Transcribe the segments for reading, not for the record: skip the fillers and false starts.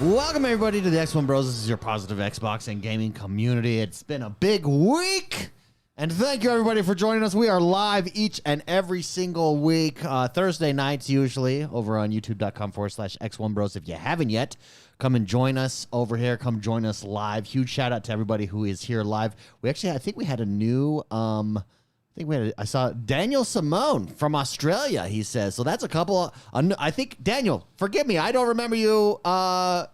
Welcome, everybody, to the XoneBros. This is your positive Xbox and gaming community. It's been a big week, and thank you, everybody, for joining us. We are live each and every single week, Thursday nights usually, over on youtube.com/XoneBros. If you haven't yet, come and join us over here. Come join us live. Huge shout-out to everybody who is here live. I think we had a new... I saw Daniel Simone from Australia, he says. So that's a couple of, I think, Daniel, forgive me, I don't remember you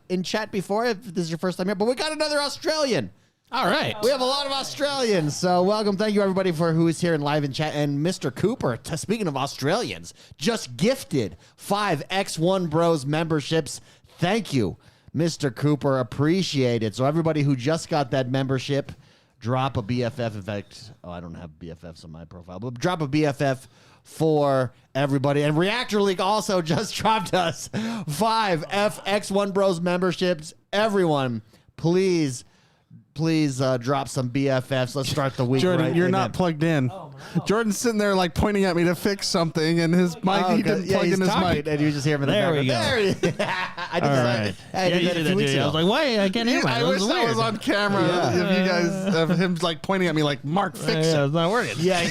in chat before, if this is your first time here, but we got another Australian. All right. We have a lot of Australians, so welcome. Thank you, everybody, for who is here and live in chat. And Mr. Cooper, speaking of Australians, just gifted 5 XoneBros memberships. Thank you, Mr. Cooper. Appreciate it. So everybody who just got that membership, drop a BFF. In fact, I don't have BFFs on my profile, but drop a BFF for everybody. And Reactor League also just dropped us 5 XoneBros memberships. Everyone, please drop some BFFs. Let's start the week. Jordan, right. you're not plugged in. Oh, Jordan's sitting there like pointing at me to fix something, and his mic, he didn't plug in his mic. And you just hear him in the background. There we go. I did that. Yeah, you did that, dude. I was like, why? I can't hear him. I wish that was on camera. If you guys have him like pointing at me like, Mark, fix it. It's not working. Yeah,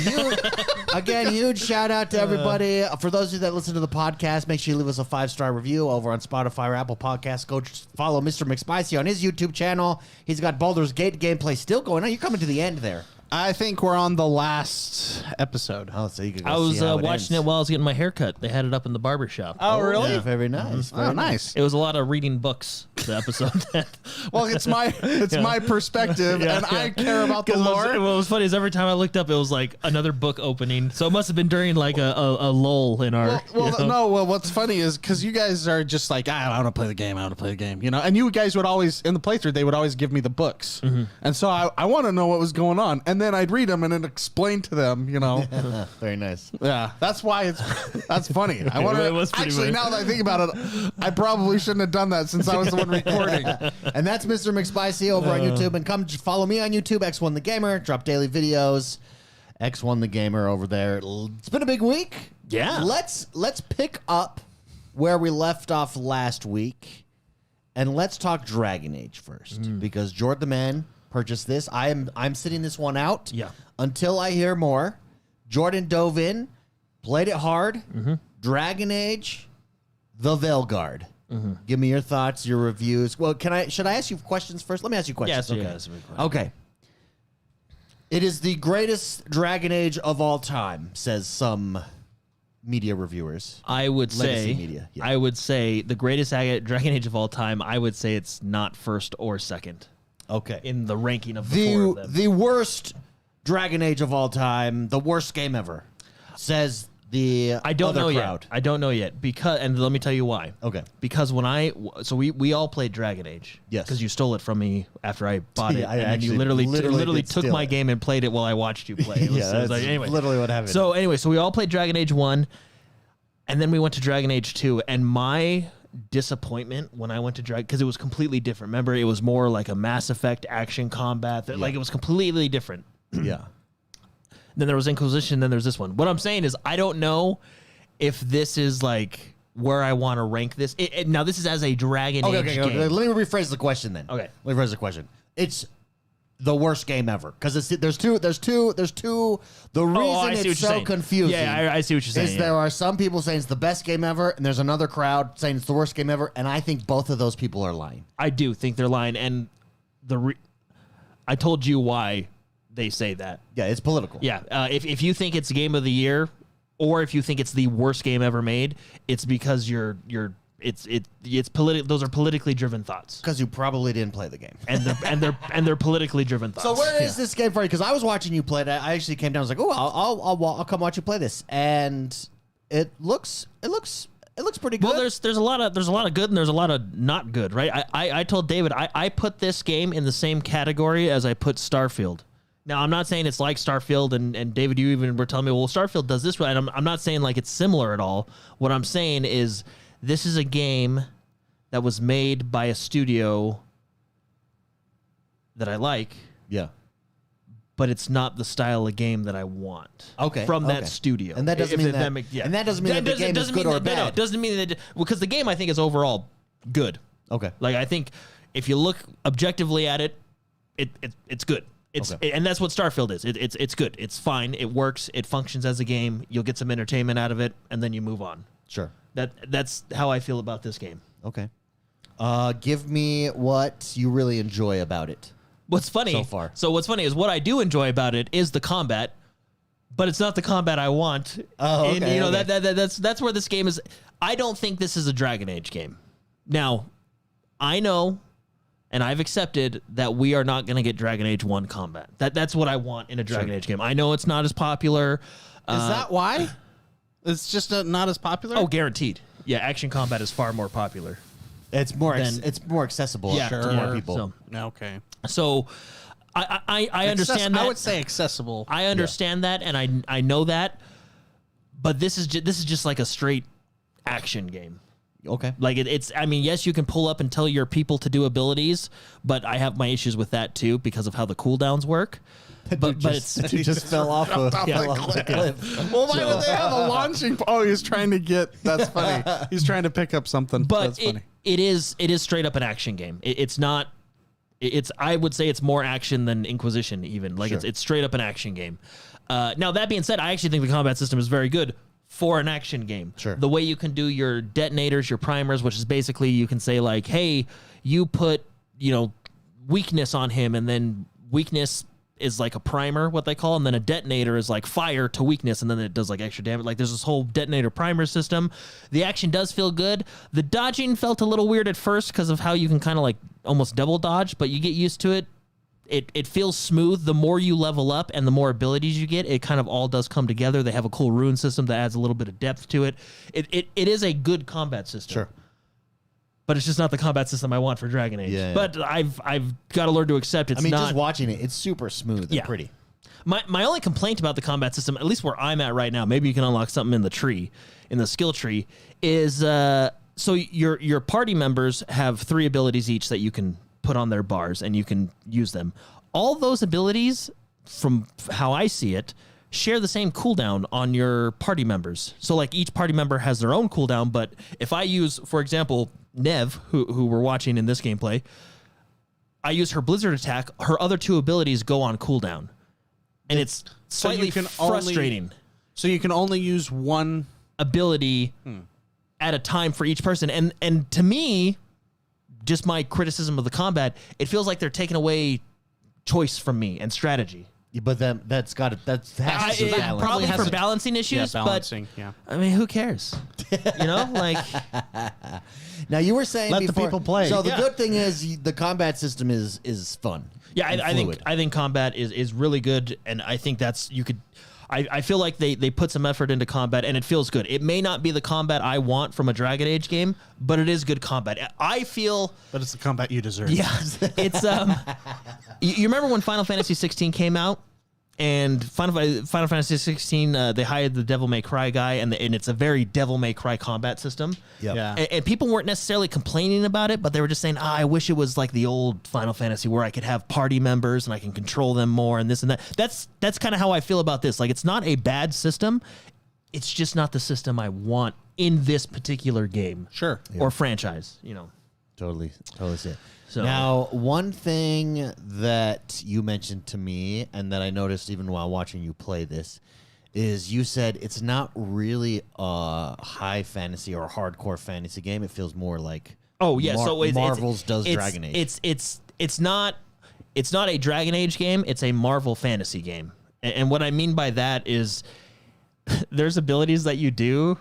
again, huge shout out to everybody. For those of you that listen to the podcast, make sure you leave us a 5-star review over on Spotify or Apple Podcasts. Go follow Mr. McSpicy on his YouTube channel. He's got Baldur's Gate gameplay still going on. You're coming to the end there. I think we're on the last episode. Oh, so you can go I was see how watching it while I was getting my hair cut. They had it up in the barber shop. Oh, really? Yeah, very nice. Very nice. It was a lot of reading books, the episode. Well, it's my perspective, and I care about the lore. What was funny is every time I looked up, it was like another book opening. So it must have been during like a lull in our... Well, what's funny is because you guys are just like, I want to play the game, you know? And you guys would always, in the playthrough, they would always give me the books. And so I want to know what was going on. And then I'd read them and then explain to them, you know. Very nice. Yeah, that's why that's funny. I wonder. Actually, now that I think about it, I probably shouldn't have done that since I was the one recording. And that's Mr. McSpicy over on YouTube. And come follow me on YouTube, X1 the Gamer. Drop daily videos. X1 the Gamer over there. It's been a big week. Yeah. Let's pick up where we left off last week, and let's talk Dragon Age first, because Jordan the Man purchased this. I'm sitting this one out until I hear more. Jordan dove in, played it hard. Dragon Age, the Veilguard. Give me your thoughts, your reviews. Well, should I ask you questions first? Let me ask you questions. Yes, Okay. It is the greatest Dragon Age of all time, says some media reviewers. I would Legacy say media, yeah. I would say the greatest Dragon Age of all time, I would say it's not first or second. Okay. In the ranking of the four of them. The worst Dragon Age of all time, the worst game ever, says the I don't other know crowd. yet. I don't know yet because, and let me tell you why. Okay. Because we all played Dragon Age. Yes. Because you stole it from me after I bought it, Yeah, I and then you actually literally did took steal my it. game and played it while I watched you play. It was, Yeah, it was that's anyway. literally what happened. So anyway, we all played Dragon Age 1, and then we went to Dragon Age 2, and my disappointment when I went to Dragon, because it was completely different. Remember, it was more like a Mass Effect action combat. Like, it was completely different. Yeah. Then there was Inquisition, then there's this one. What I'm saying is I don't know if this is like where I want to rank this. Now, this is as a Dragon Age game. Okay. Let me rephrase the question then. Okay. Let me rephrase the question. It's the worst game ever, because there's two. The reason it's so confusing. Yeah, I see what you're saying. Is there are some people saying it's the best game ever, and there's another crowd saying it's the worst game ever, and I think both of those people are lying. I do think they're lying, and I told you why they say that. Yeah, it's political. Yeah, if you think it's game of the year, or if you think it's the worst game ever made, it's because it's political. Those are politically driven thoughts, because you probably didn't play the game, and they're politically driven thoughts. So where is this game for you? Because I was watching you play it. I actually came down. I was like, oh, I'll come watch you play this, and it looks pretty good. Well, there's a lot of good and there's a lot of not good, right? I told David I put this game in the same category as I put Starfield. Now, I'm not saying it's like Starfield, and David, you even were telling me, well, Starfield does this right. I'm not saying like it's similar at all. What I'm saying is this is a game that was made by a studio that I like. Yeah. But it's not the style of game that I want. Okay. From that studio. And that doesn't mean that. And that doesn't mean that the game is good or bad. No, it doesn't mean that, because the game I think is overall good. Okay. Like, I think if you look objectively at it, it's good. And that's what Starfield is. It's good. It's fine. It works. It functions as a game. You'll get some entertainment out of it, and then you move on. Sure. That's how I feel about this game. Okay. Give me what you really enjoy about it. What's funny so far? So what's funny is what I do enjoy about it is the combat, but it's not the combat I want. Oh, okay. And, you know, that's where this game is. I don't think this is a Dragon Age game. Now, I know, and I've accepted that we are not going to get Dragon Age 1 combat. That's what I want in a Dragon Age game. I know it's not as popular. Is that why? It's just not as popular? Oh, guaranteed. Yeah, action combat is far more popular. It's more accessible to more people. So, Okay. So I understand that. I would say accessible. I understand that, and I know that, but this is just like a straight action game. Okay. Like it's. I mean, yes, you can pull up and tell your people to do abilities, but I have my issues with that too because of how the cooldowns work. But it's He just fell off a cliff. Well, why do they have a launching? Oh, he's trying to get. That's funny. He's trying to pick up something. but That's funny. it is straight up an action game. It's not. It's I would say it's more action than Inquisition even. Like Sure. it's straight up an action game. Now that being said, I actually think the combat system is very good for an action game. Sure. The way you can do your detonators, your primers, which is basically you can say like, hey, you put, weakness on him, and then weakness is like a primer, what they call, and then a detonator is like fire to weakness, and then it does like extra damage. Like there's this whole detonator primer system. The action does feel good. The dodging felt a little weird at first because of how you can kind of like almost double dodge, but you get used to it. It feels smooth. The more you level up and the more abilities you get, it kind of all does come together. They have a cool rune system that adds a little bit of depth to it. It is a good combat system. Sure. But it's just not the combat system I want for Dragon Age. Yeah. But I've got to learn to accept it's not. Just watching it, it's super smooth and pretty. My only complaint about the combat system, at least where I'm at right now, maybe you can unlock something in the tree, in the skill tree, is so your party members have 3 abilities each that you can put on their bars and you can use them. All those abilities, from how I see it, share the same cooldown on your party members. So like each party member has their own cooldown, but if I use, for example, Nev, who we're watching in this gameplay, I use her Blizzard attack, her other 2 abilities go on cooldown. And it's slightly frustrating. So you can only use one ability at a time for each person. And to me, just my criticism of the combat, it feels like they're taking away choice from me and strategy. Yeah, but that has to balance. Probably has for to- balancing issues, balancing. but Yeah. I mean, who cares? Like Now you were saying Let the before, people play. So the Yeah. good thing is the combat system is fun. yeah, and I fluid. think combat is really good, and I think that's I feel like they put some effort into combat, and it feels good. It may not be the combat I want from a Dragon Age game, but it is good combat. I feel. But it's the combat you deserve. Yeah, it's You remember when Final Fantasy 16 came out, and Final Fantasy 16 they hired the Devil May Cry guy, and it's a very Devil May Cry combat system. Yep. Yeah. And people weren't necessarily complaining about it, but they were just saying, I wish it was like the old Final Fantasy where I could have party members and I can control them more and this and that. That's kind of how I feel about this. Like, it's not a bad system. It's just not the system I want in this particular game. Sure. Or franchise, Totally see it. So- Now, one thing that you mentioned to me, and that I noticed even while watching you play this, is you said it's not really a high fantasy or hardcore fantasy game. It feels more like Oh yeah, so Marvel's does Dragon Age. It's not a Dragon Age game. It's a Marvel fantasy game, and what I mean by that is there's abilities that you do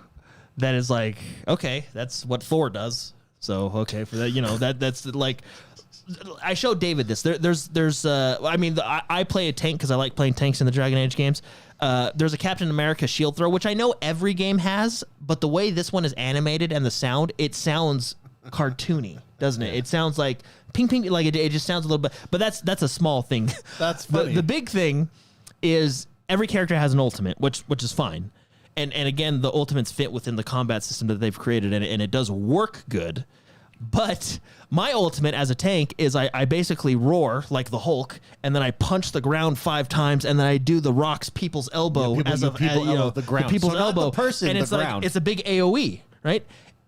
that is like, okay, that's what Thor does. So okay, for that, that's like, I showed David this. I play a tank because I like playing tanks in the Dragon Age games. There's a Captain America shield throw, which I know every game has, but the way this one is animated and the sound, it sounds cartoony, doesn't it? It sounds like ping ping, like it just sounds a little bit. But that's a small thing. That's funny. The big thing is every character has an ultimate, which is fine. And again, the ultimates fit within the combat system that they've created, and it does work good. But my ultimate as a tank is I basically roar like the Hulk, and then I punch the ground 5 times, and then I do the rocks people's elbow the ground. the people's So not elbow. the person, and the it's like ground. it's a big AOE, right?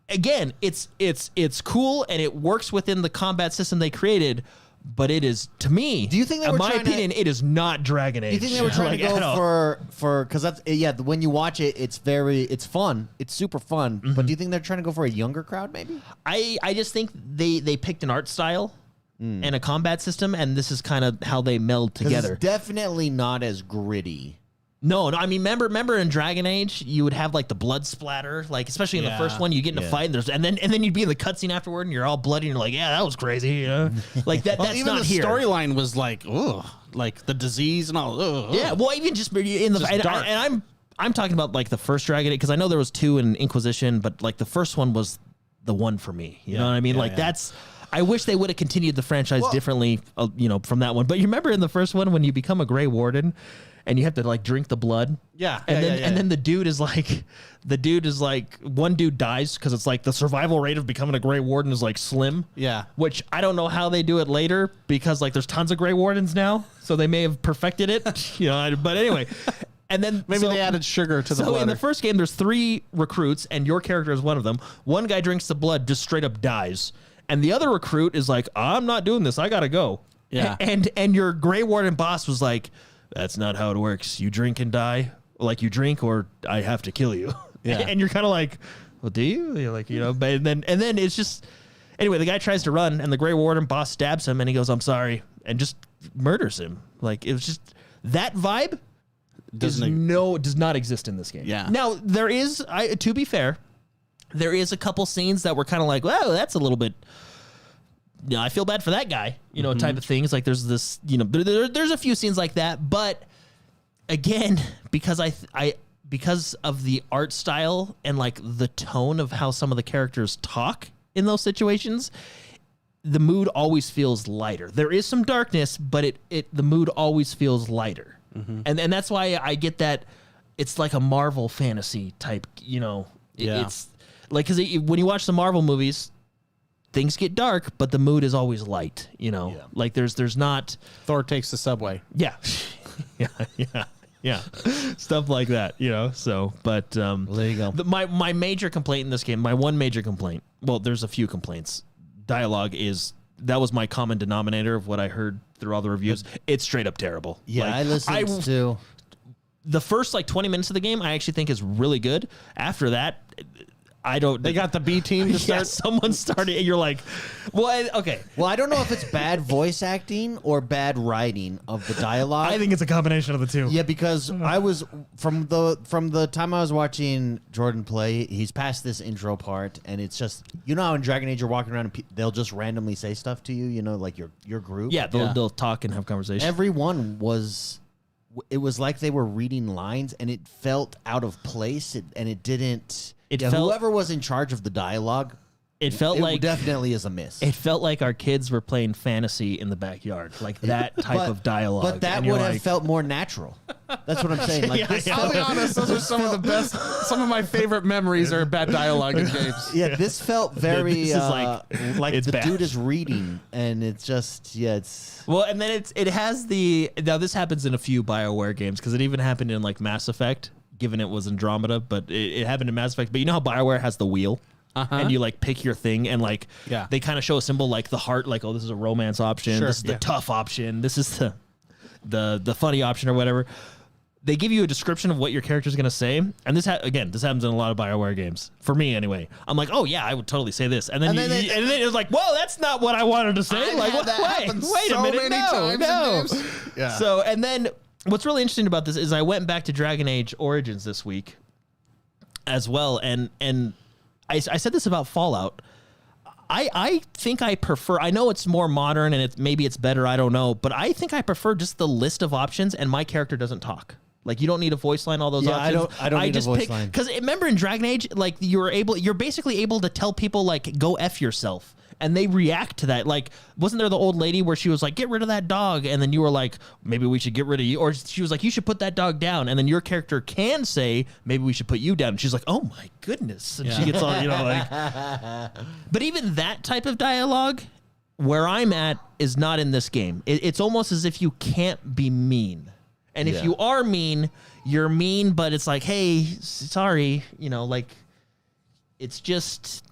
again, it's cool and it works within the combat system they created. But it is, to me, do you think they were in my trying opinion, it is not Dragon Age. Do you think they were trying to go for because that's when you watch it, it's fun, it's super fun. But do you think they're trying to go for a younger crowd? Maybe I just think they picked an art style and a combat system, and this is kind of how they meld together. It's definitely not as gritty. No, I mean, remember in Dragon Age, you would have like the blood splatter, like especially in the first one, you get in a fight, and then you'd be in the cutscene afterward, and you're all bloody, and you're like, yeah, that was crazy, you know? Like that. Well, that's even not the here. storyline was like, ugh, like the disease and all. Ugh, Yeah, well, even just in the and I'm talking about like the first Dragon Age, because I know there was 2 in Inquisition, but like the first one was the one for me. You know what I mean? Like that's. I wish they would have continued the franchise differently, from that one. But you remember in the first one when you become a Grey Warden, and you have to like drink the blood. And then the dude is like, one dude dies because it's like the survival rate of becoming a Grey Warden is like slim. Yeah. Which I don't know how they do it later because like there's tons of Grey Wardens now, so they may have perfected it. But anyway. And then maybe they added sugar to the blood. So in the first game, there's 3 recruits, and your character is one of them. One guy drinks the blood, just straight up dies, and the other recruit is like, I'm not doing this. I gotta go. Yeah. And your Grey Warden boss was like, that's not how it works. You drink and die. Like you drink, or I have to kill you. Yeah. And you're kind of like, well, do you? You're like, but and then it's just anyway. The guy tries to run, and the Grey Warden boss stabs him, and he goes, "I'm sorry," and just murders him. Like it was just that vibe. Does not exist in this game. Yeah. Now there is, to be fair, there is a couple scenes that were kind of like, well, that's a little bit. I feel bad for that guy, type of things. Like there's this, there's a few scenes like that, but again, because because of the art style and like the tone of how some of the characters talk in those situations, the mood always feels lighter. There is some darkness, but the mood always feels lighter. And that's why I get that it's like a Marvel fantasy type, it's like, because when you watch the Marvel movies, things get dark, but the mood is always light, like there's not. Thor takes the subway. Yeah. Yeah. Stuff like that, so, but, there you go. My major complaint in this game, my one major complaint, well, there's a few complaints. Dialogue that was my common denominator of what I heard through all the reviews. It's straight up terrible. Yeah, I listened to the first 20 minutes of the game. I actually think is really good. After that, I don't. They got the B team to start. Yeah, someone started, and you're like, well, okay. Well, I don't know if it's bad voice acting or bad writing of the dialogue. I think it's a combination of the two. Yeah, because I was from the time I was watching Jordan play, he's past this intro part, and it's just how in Dragon Age you're walking around and they'll just randomly say stuff to you, like your group. Yeah, they'll talk and have conversations. Everyone was. It was like they were reading lines, and it felt out of place, and it didn't. Whoever was in charge of the dialogue, it felt like definitely is a miss. It felt like our kids were playing fantasy in the backyard, like that type of dialogue. But that would have felt more natural. That's what I'm saying. Like, I'll be honest, those are some of the best. Some of my favorite memories are bad dialogue in games. Yeah, this felt very this is like it's the bad. dude is reading, and it's just it's. Well, and then it has now this happens in a few BioWare games because it even happened in like Mass Effect, given it was Andromeda, but it happened in Mass Effect. But you know how BioWare has the wheel? And you like pick your thing, and like they kind of show a symbol like the heart, like, oh, this is a romance option, this is the tough option, this is the funny option or whatever. They give you a description of what your character's gonna say, and this happens in a lot of BioWare games. For me, anyway, I'm like, oh yeah, I would totally say this, and then it was like, whoa, that's not what I wanted to say. Like, wait a minute, no. Yeah. So, and then what's really interesting about this is I went back to Dragon Age Origins this week as well, and I said this about Fallout. I think I prefer. I know it's more modern and maybe it's better. I don't know, but I think I prefer just the list of options and my character doesn't talk. Like you don't need a voice line. All those options. I don't need a voice line. Because remember in Dragon Age, like you're basically able to tell people like go F yourself, and they react to that. Like, wasn't there the old lady where she was like, get rid of that dog, and then you were like, maybe we should get rid of you, or she was like, you should put that dog down, and then your character can say, maybe we should put you down, and she's like, oh my goodness, and she gets all like. But even that type of dialogue, where I'm at, is not in this game. It's almost as if you can't be mean. And if you are mean, you're mean, but it's like, hey, sorry, like, it's just,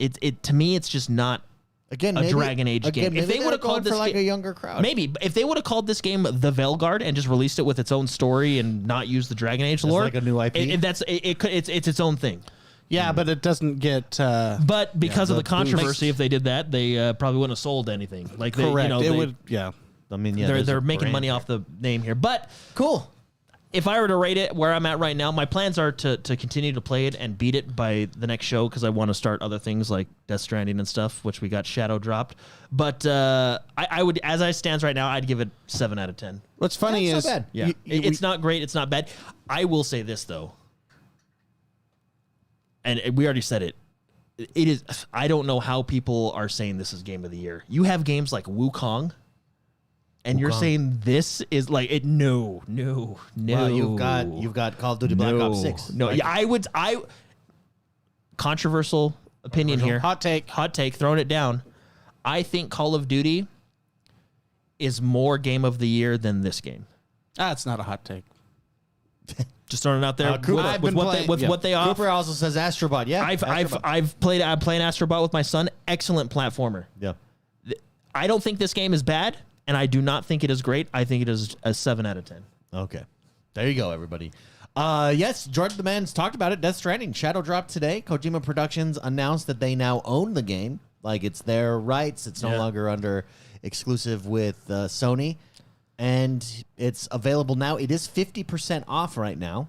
it to me, it's just not Again, a Dragon Age game. If they would have called this for like a younger crowd, maybe if they would have called this game the Veilguard and just released it with its own story and not used the Dragon Age lore, like a new IP? It's its own thing. Yeah, but it doesn't get. But because of the the controversy, if they did that, they probably wouldn't have sold anything. Like they, correct. you know, It they, would. Yeah. I mean, yeah, they're there's a making brand money here. off the name here. But Cool. if I were to rate it where I'm at right now, my plans are to continue to play it and beat it by the next show because I want to start other things like Death Stranding and stuff, which we got shadow dropped. But I would, as I stands right now, I'd give it 7 out of 10. What's funny That's is not bad. Yeah, it's not great. It's not bad. I will say this though, and we already said it. It is. I don't know how people are saying this is game of the year. You have games like Wukong. And you're Wukong. saying this is like it? No. Well, you've got Call of Duty Black Ops 6. No, Like, yeah, I controversial opinion here. hot take. Throwing it down. I think Call of Duty is more game of the year than this game. It's not a hot take. Just throwing it out there Cooper, I've been playing- yeah. what they offer. Cooper also says Astrobot. Yeah, I'm playing Astrobot with my son. Excellent platformer. Yeah. I don't think this game is bad, and I do not think it is great. I think it is a 7 out of 10. Okay. There you go, everybody. Yes, Jordan the Man's talked about it. Death Stranding. Shadow dropped today. Kojima Productions announced that they now own the game. Like, it's their rights. It's no longer under exclusive with Sony. And it's available now. It is 50% off right now.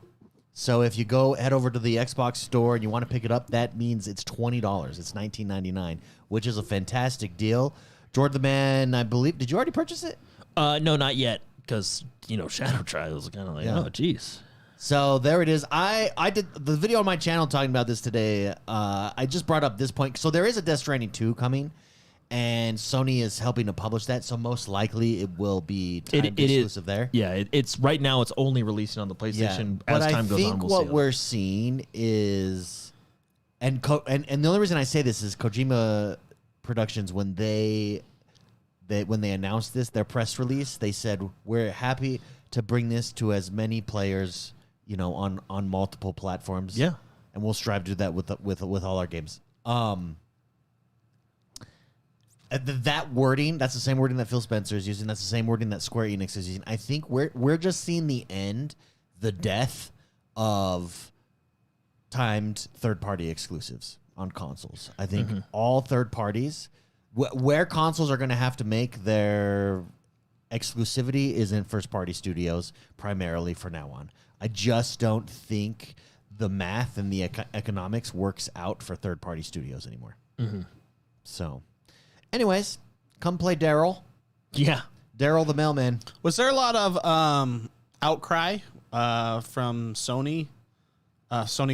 So if you head over to the Xbox store and you want to pick it up, that means it's $20. It's $19.99, which is a fantastic deal. Jordan the Man, I believe, did you already purchase it? No, not yet, because Shadow Trials are kind of like, oh, geez. So there it is. I did the video on my channel talking about this today. I just brought up this point. So there is a Death Stranding 2 coming, and Sony is helping to publish that. So most likely it will be timed exclusive there. Yeah, it's right now. It's only releasing on the PlayStation. But As I time goes think on, we'll what see. we're seeing is, and the only reason I say this is Kojima Productions, when they announced this, their press release, they said we're happy to bring this to as many players, on multiple platforms. Yeah, and we'll strive to do that with all our games. That wording, that's the same wording that Phil Spencer is using. That's the same wording that Square Enix is using. I think we're just seeing the death of timed third-party exclusives on consoles. I think all third parties, where consoles are going to have to make their exclusivity is in first-party studios primarily for now on. I just don't think the math and the economics works out for third-party studios anymore. So, anyways, come play Daryl. yeah. Daryl the mailman. Was there a lot of outcry from Sony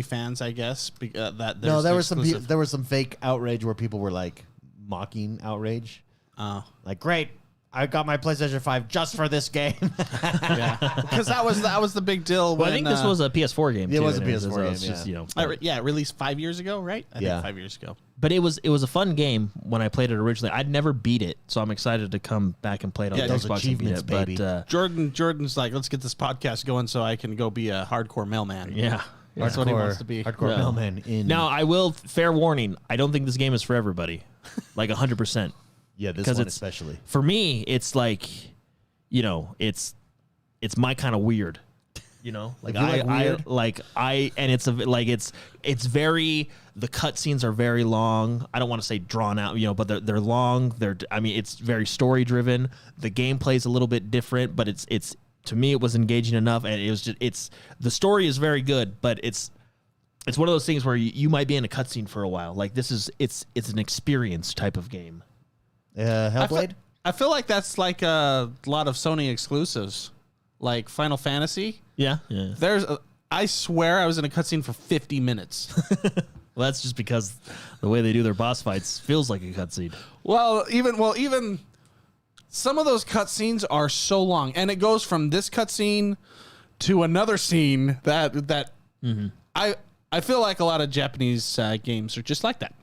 fans? I guess that No, there was exclusive- there was some fake outrage where people were like mocking outrage. Oh, Like, great, I got my PlayStation 5 just for this game. yeah, because that was the big deal. Well, when, I think this was a PS4 game. It too, was a anyways, PS4 so it's game, just, it released 5 years ago, right? I Yeah. think 5 years ago. But it was a fun game when I played it originally. I'd never beat it, so I'm excited to come back and play it on Yeah, the those Xbox and beat achievements, it. baby. But Jordan's like, let's get this podcast going so I can go be a hardcore mailman. yeah. That's what he wants to be. Hardcore Yeah. mailman in. Now, I will, fair warning, I don't think this game is for everybody. Like 100%. yeah, this 'cause one it's- especially. For me, it's like, it's my kind of weird. Like You like weird? it's very, the cutscenes are very long. I don't want to say drawn out, but they're long. It's very story driven. The gameplay's a little bit different, but it's to me it was engaging enough, and it was just the story is very good, but it's one of those things where you might be in a cutscene for a while. Like it's an experience type of game. Hellblade. I feel like that's like a lot of Sony exclusives, like Final Fantasy. Yeah. I swear I was in a cutscene for 50 minutes. Well, that's just because the way they do their boss fights feels like a cutscene. Even some of those cutscenes are so long, and it goes from this cutscene to another scene that I feel like a lot of Japanese games are just like that.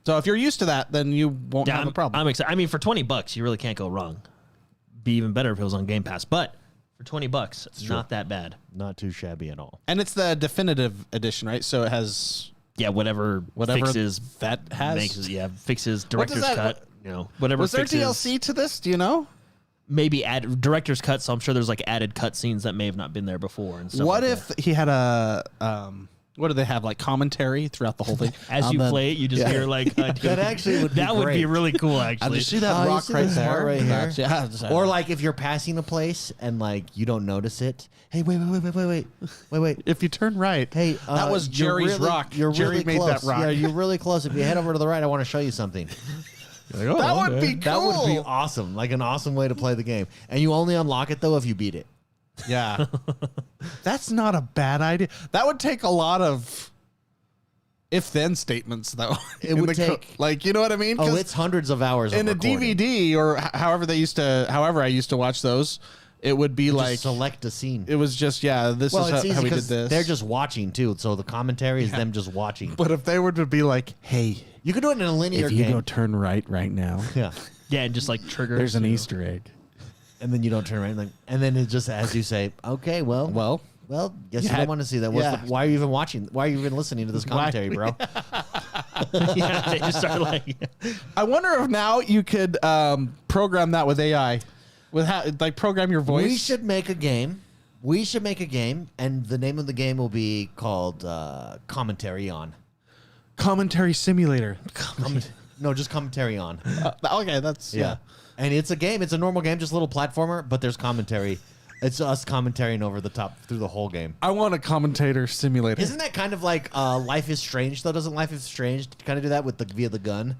So if you're used to that, then you won't have a problem. I'm excited. I mean, for $20, you really can't go wrong. Be even better if it was on Game Pass, but for $20, it's not that bad. Not too shabby at all. And it's the definitive edition, right? So it has Yeah, whatever fixes that has. fixes director's that- cut. You know, whatever. Was there fixes, DLC to this? Do you know? Maybe add director's cut. So I'm sure there's like added cut scenes that may have not been there before. And stuff What like if he had a what do they have, like commentary throughout the whole thing? that. As you play it, you just hear like That actually would be that would be great. really cool. Actually, You see that you rock see right this there? part right here? That's- yeah, that's- Or like if you're passing a place and like you don't notice it. Hey, wait. if you turn right, Hey, that was you're Jerry's really- rock. You're Jerry really made close. that rock. Yeah, you're really close. If you head over to the right, I want to show you something. that would be cool. That would be awesome. Like an awesome way to play the game. And you only unlock it though if you beat it. Yeah, that's not a bad idea. That would take a lot of if-then statements, though. It would take like, you know what I mean? Oh, 'Cause it's hundreds of hours in of a recording. DVD or however I used to watch those. It would be Just like select a scene. it was just this Well, is it's how easy we did because this. they're just watching too. So the commentary is them just watching. But if they were to be like, hey, You could do it in a linear if you game. go turn right now, Yeah. yeah, and just like trigger. there's an Easter egg. And then you don't turn around. And then it just, as you say, okay, well, guess you yeah, don't want to see that. yeah. Why are you even watching? Why are you even listening to this commentary, bro? yeah, they just start like. I wonder if now you could program that with AI, with how like program your voice. We should make a game. And the name of the game will be called Commentary On. Commentary simulator. No, just Commentary On. Okay, that's yeah. And it's a game. It's a normal game, just a little platformer, but there's commentary. It's us commentating over the top through the whole game. I want a commentator simulator. Isn't that kind of like Life is Strange, though? Doesn't Life is Strange kind of do that with via the gun?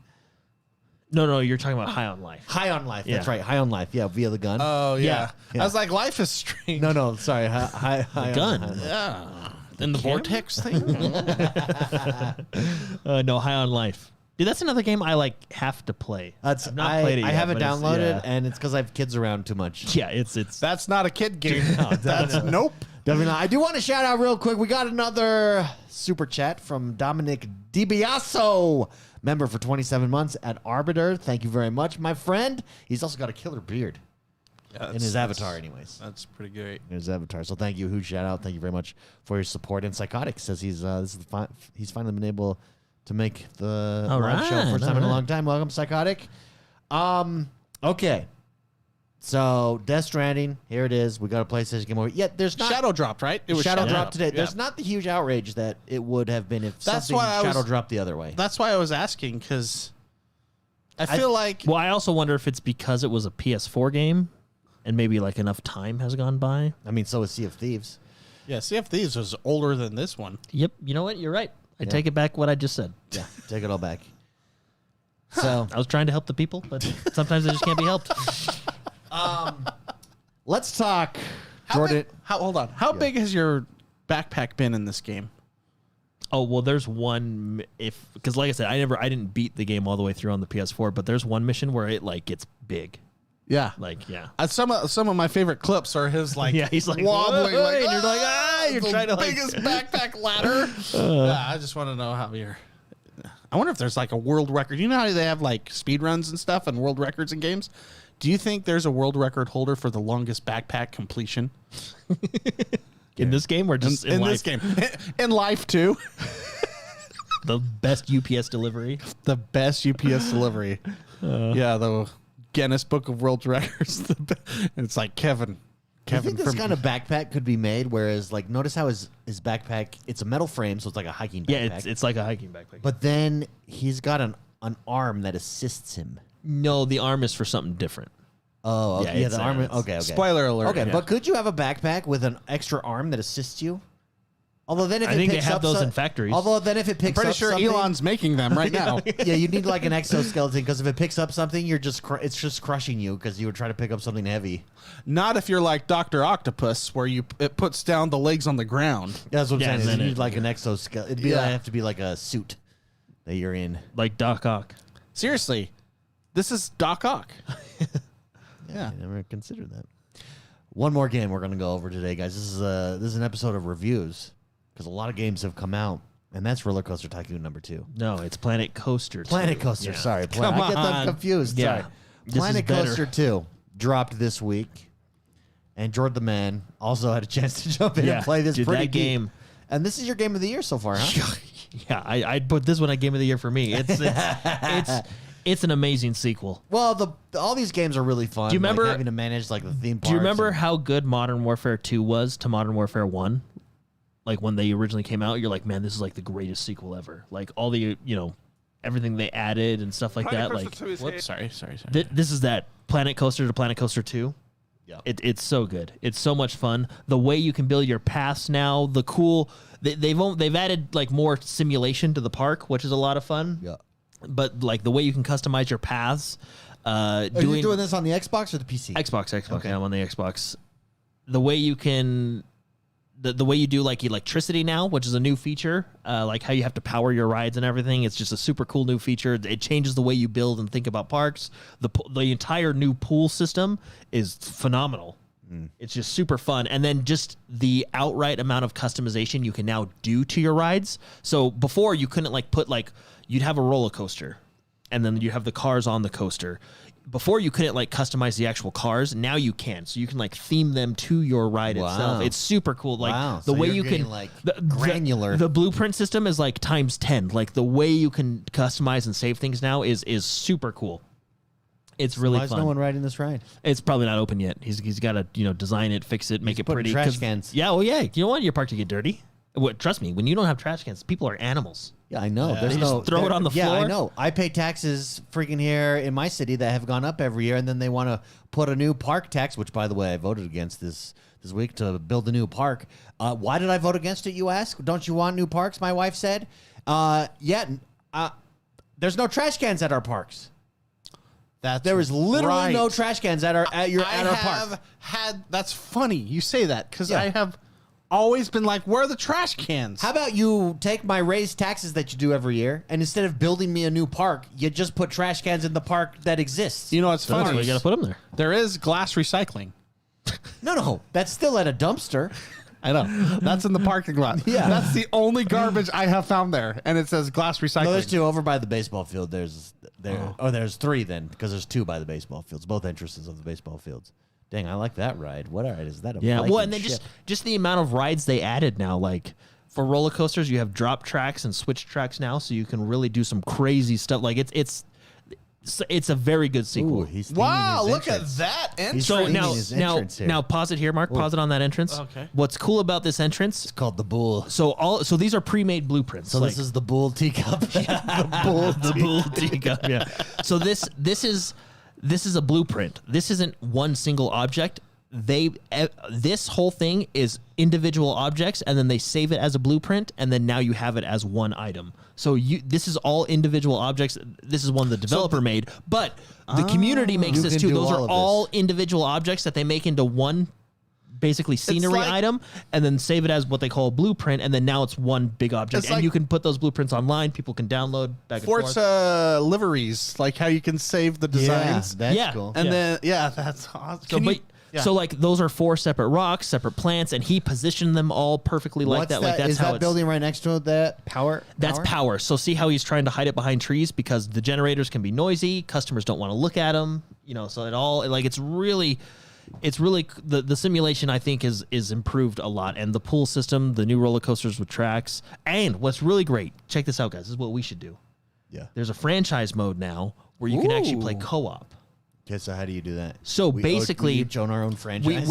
No, you're talking about High on Life. High on Life. That's Yeah. right. High on Life. Yeah, via the gun. Oh yeah. Yeah. I was like, life is strange. No, sorry. High on gun. Life. Yeah. In the vortex thing. No, High on Life. Dude, that's another game I like have to play. That's I've not played it I yet, have it but it's- downloaded, yeah. and it's because I have kids around too much. Yeah, it's That's not a kid game. That's nope. Definitely not. I do want to shout out real quick. We got another super chat from Dominic DiBiaso, member for 27 months at Arbiter. Thank you very much, my friend. He's also got a killer beard in his avatar, anyways. That's pretty great. In his avatar. So thank you, huge shout out. Thank you very much for your support. And Psychotic says he's he's finally been able to make the live show right, first time in a all right. long time. Welcome, Psychotic. Okay. So Death Stranding, here it is. We got a PlayStation game over. Yeah, there's not Shadow dropped, right? It was Shadow Shadow. dropped today. Yeah. There's not the huge outrage that it would have been if That's something why I Shadow was- dropped the other way. That's why I was asking, because I feel like Well, I also wonder if it's because it was a PS4 game, and maybe like enough time has gone by. I mean, so is Sea of Thieves. yeah, Sea of Thieves was older than this one. Yep. You know what? You're right. I take it back what I just said. Yeah, take it all back. So I was trying to help the people, but sometimes they just can't be helped. let's talk, Jordan. Hold on. How big has your backpack been in this game? Oh well, there's one because like I said, I didn't beat the game all the way through on the PS4, but there's one mission where it like gets big. Yeah. Like yeah. Some of my favorite clips are his like Yeah, he's like wobbling, "Whoa," like, and you're like, you're the trying to like biggest backpack ladder. Yeah, I just want to know how you're. I wonder if there's like a world record. You know how they have like speed runs and stuff and world records in games. Do you think there's a world record holder for the longest backpack completion in this game or just in this life? game? In life too. The best UPS delivery. The best UPS delivery. Yeah, the Guinness Book of World Records. It's like Kevin. I think this from kind of backpack could be made, whereas, like, notice how his backpack, it's a metal frame, so it's like a hiking backpack. Yeah, it's like a hiking backpack. But then he's got an arm that assists him. No, the arm is for something different. Oh, Yeah, okay. Yeah, it's, the arm. it's- Okay. Spoiler alert. Okay, Yeah. but could you have a backpack with an extra arm that assists you? Although then, if I it think they picks have up those so- in factories. Although then, if it picks Pretty up sure something, Elon's making them right now. yeah, you need like an exoskeleton because if it picks up something, you're just it's just crushing you because you would try to pick up something heavy. Not if you're like Dr. Octopus, where it puts down the legs on the ground. That's what I'm Yeah, saying. is then You it- need like an exoskeleton. It'd be Yeah. have to be like a suit that you're in. Like Doc Ock. Seriously, this is Doc Ock. Yeah, I never considered that. One more game we're gonna go over today, guys. This is an episode of reviews because a lot of games have come out, and that's Roller Coaster Tycoon #2. No, it's Planet Coaster 2. Planet Coaster, Yeah. sorry. Come I get them on. confused. Yeah. Sorry. This is Planet better. Coaster 2 dropped this week, and Jordan the Man also had a chance to jump in Yeah, and play this dude, pretty that deep. game. And this is your game of the year so far, huh? Yeah, I'd put this one at Game of the Year for me. It's an amazing sequel. Well, all these games are really fun. Do you remember having to manage like the theme parks? Do you remember how good Modern Warfare 2 was to Modern Warfare 1? Like when they originally came out, you're like, man, this is like the greatest sequel ever. Like all the everything they added and stuff like that. Like, whoops, sorry. This is that Planet Coaster to Planet Coaster 2. Yeah, it's so good. It's so much fun. The way you can build your paths now, they've added like more simulation to the park, which is a lot of fun. Yeah. But like the way you can customize your paths. Are you doing this on the Xbox or the PC? Xbox. Okay. I'm on the Xbox. The way you can, the way you do like electricity now, which is a new feature, like how you have to power your rides and everything. It's just a super cool new feature. It changes the way you build and think about parks. The entire new pool system is phenomenal. It's just super fun. And then just the outright amount of customization you can now do to your rides. So before you couldn't like put like, you'd have a roller coaster and then you have the cars on the coaster. Before you couldn't like customize the actual cars. Now you can. So you can like theme them to your ride itself. It's super cool. Like the way you can like granular. The blueprint system is like times 10. Like the way you can customize and save things now is super cool. It's really Why is fun. no one riding this ride? It's probably not open yet. He's got to design it, fix it, make it pretty. Trash cans. Yeah, well, yeah. You don't want your park to get dirty. Trust me, when you don't have trash cans, people are animals. Yeah, I know. There's They no just throw it on the Yeah, floor? I know. I pay taxes freaking here in my city that have gone up every year, and then they want to put a new park tax, which, by the way, I voted against this week to build a new park. Why did I vote against it, you ask? Don't you want new parks, my wife said. There's no trash cans at our parks. There is literally no trash cans at our park. That's funny you say that because Yeah. I have always been like, where are the trash cans? How about you take my raised taxes that you do every year, and instead of building me a new park, you just put trash cans in the park that exists? You know what's That's funny? why you got to put them there. There is glass recycling. No, that's still at a dumpster. I know. That's in the parking lot. Yeah. That's the only garbage I have found there. And it says glass recycling. No, there's two over by the baseball field. There's three then, because there's two by the baseball fields, both entrances of the baseball fields. Dang, I like that ride. What ride is that? Yeah, well, and then just the amount of rides they added now. Like for roller coasters, you have drop tracks and switch tracks now, so you can really do some crazy stuff. Like it's a very good sequel. Ooh, he's wow, theming his look entrance. at that entrance. He's So theming his entrance here. now pause it here, Mark. Pause it on that entrance. Okay. What's cool about this entrance? It's called the Bull. So these are pre-made blueprints. So this is the Bull teacup. the bull teacup. Yeah. So this is a blueprint. This isn't one single object. This whole thing is individual objects, and then they save it as a blueprint, and then now you have it as one item. So this is all individual objects. This is one the developer made, but the community makes You this can too. do Those all are of all this. individual objects that they make into one basically scenery like- item, and then save it as what they call a blueprint, and then now it's one big object, It's and like- you can put those blueprints online. People can download back and forth. Forza liveries, like how you can save the designs. That's Yeah. cool. And then, that's awesome. So like those are 4 separate rocks, separate plants, and he positioned them all perfectly like What's that. Like that's is how that it's building right next to it that power? That's power. So see how he's trying to hide it behind trees because the generators can be noisy. Customers don't want to look at them. So it all like it's really the simulation I think is improved a lot, and the pool system, the new roller coasters with tracks, and what's really great. Check this out, guys. This is what we should do. Yeah. There's a franchise mode now where you can actually play Ooh. co-op. Okay, so how do you do that? So we basically, each own our own franchise.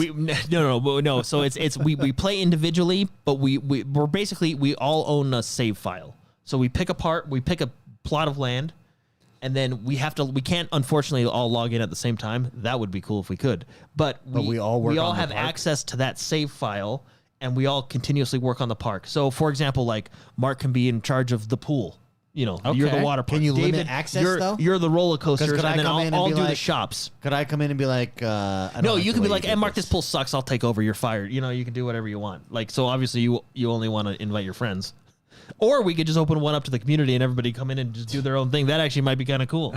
No. So we play individually, but we're basically we all own a save file. So we pick a plot of land, and then we can't unfortunately all log in at the same time. That would be cool if we could, but we all work on the have park? access to that save file, and we all continuously work on the park. So for example, like Mark can be in charge of the pool. You're the Okay. water park. Can you limit David, access, though? You're the roller coasters, could I and then come in and I'll be do the like- shops. Could I come in and be like, I don't No, like you the can be way like, you "Hey, did Mark, this this." pool sucks. I'll take over. You're fired." You can do whatever you want. Like, so obviously you only want to invite your friends, or we could just open one up to the community and everybody come in and just do their own thing. That actually might be kind of cool.